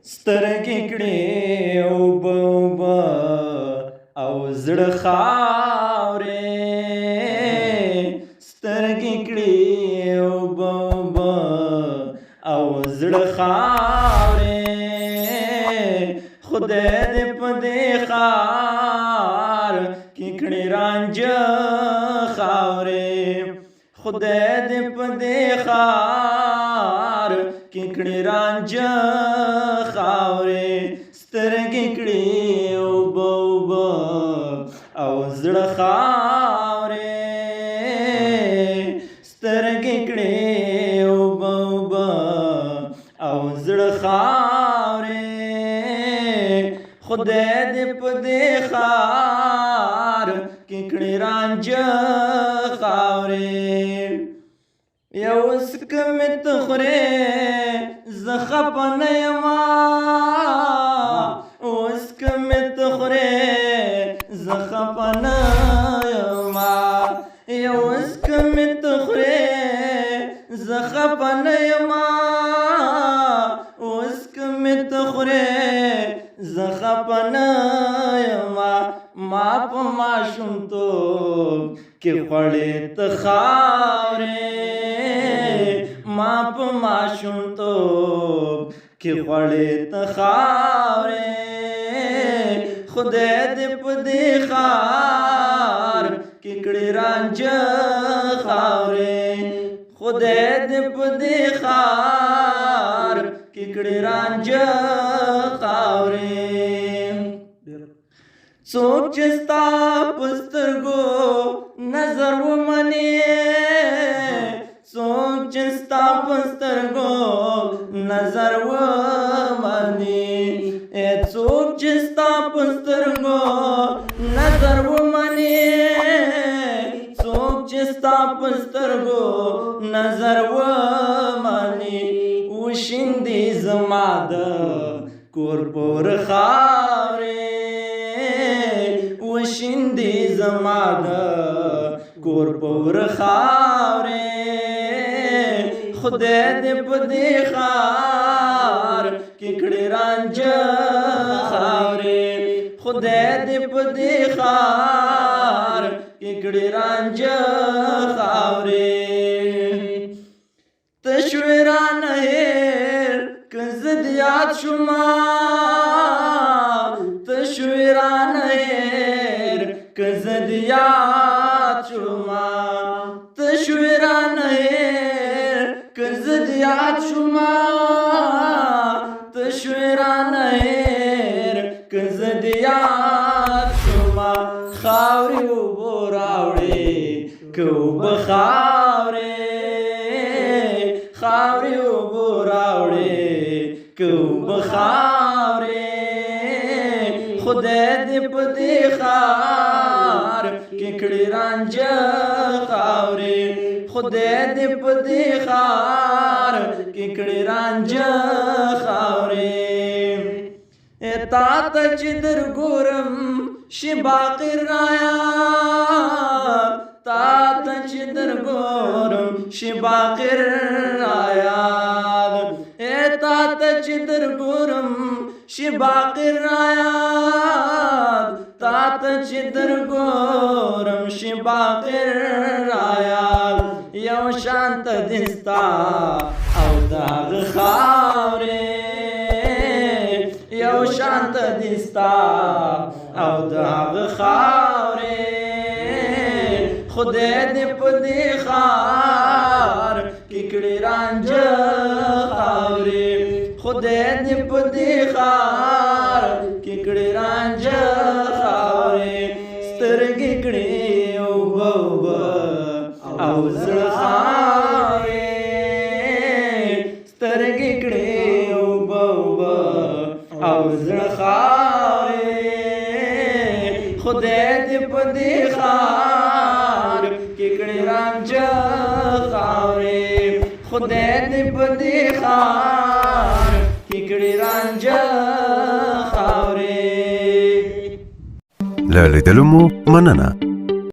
سترګې کړې اوبه اوبه او زړه خاورې سترګې کړې اوبه اوبه او زړه خاورې خدای دې په دې ښار کې کړې رانجه خاورې خدای دې په دې ښار کې کړې رانجه خاورې سترګې کړې اوبه اوبه او زړه خاورې سترګې کړې اوبه اوبه او زړه خاورې خدای دې په دې ښار کې کړې رانجه خاورې یو سکمې ته خورې زه خپه نه یمه اوس که مې ته خورې زه خپه نه یمه اوس که مې ته خورې زه خپه نه یمه اوس که مې ته خورې زه خپه نه یمه ما په ماشومتوب کې خوړې ته خاورې ما په ماشومتوب کې خوړې ته خاورې خدای دې په دې ښار کې کړې رانجه خاورې خدای دې په دې ښار کې کړې رانجه خاورې څوک چې ستا په سترګو نظر ومني څوک چې ستا په سترګو نظر ومني څوک چې ستا په سترګو نظر ومني څوک چې ستا په سترګو نظر ومني وشیندي زما د کور پور خاورې وشیندي زما د کور پور خاورې خدای دې په دې ښار کې کړې رانجه خاورې خدای دې په دې ښار کې کړې رانجه خاورې ته شوې رانه هېر که زه دې یاد شومه ته شوې رانه هېر که زه دې یاد شومه ته شوې رانه هېر که زه دې یاد شومه ته شوې رانه هېر که زه دې یاد شومه خاورې اوبه راوړې که اوبه خاورې خاورې اوبه راوړې که اوبه خاورې خدای دې په دې ښار کې کړې رانجه خاورې خدای دې په دې ښار کې کړې رانجه خاورې تا ته چې درګورم شي باقي رایاد تا ته چې درګورم شي باقي رایاد تا ته چې درګورم شي باقي رایاد تا ته چې درګورم شي باقي رایاد یو شانت دې ستا او د هغه خاورې یو شانت دې ستا او د هغه خاورې خدای دې په دې ښار کې کړې رانجه خاورې خدای دې په دې ښار کې کړې رانجه خاورې سترګې کړې اوبه اوبه او زړه خاورې سترګې کړې اوبه اوبه او زړه خاورې خدای دې په دې ښار کې کړې رانجه خاورې خدای دې په دې ښار کې کړې رانجه خاورې له لیدلو مو مننه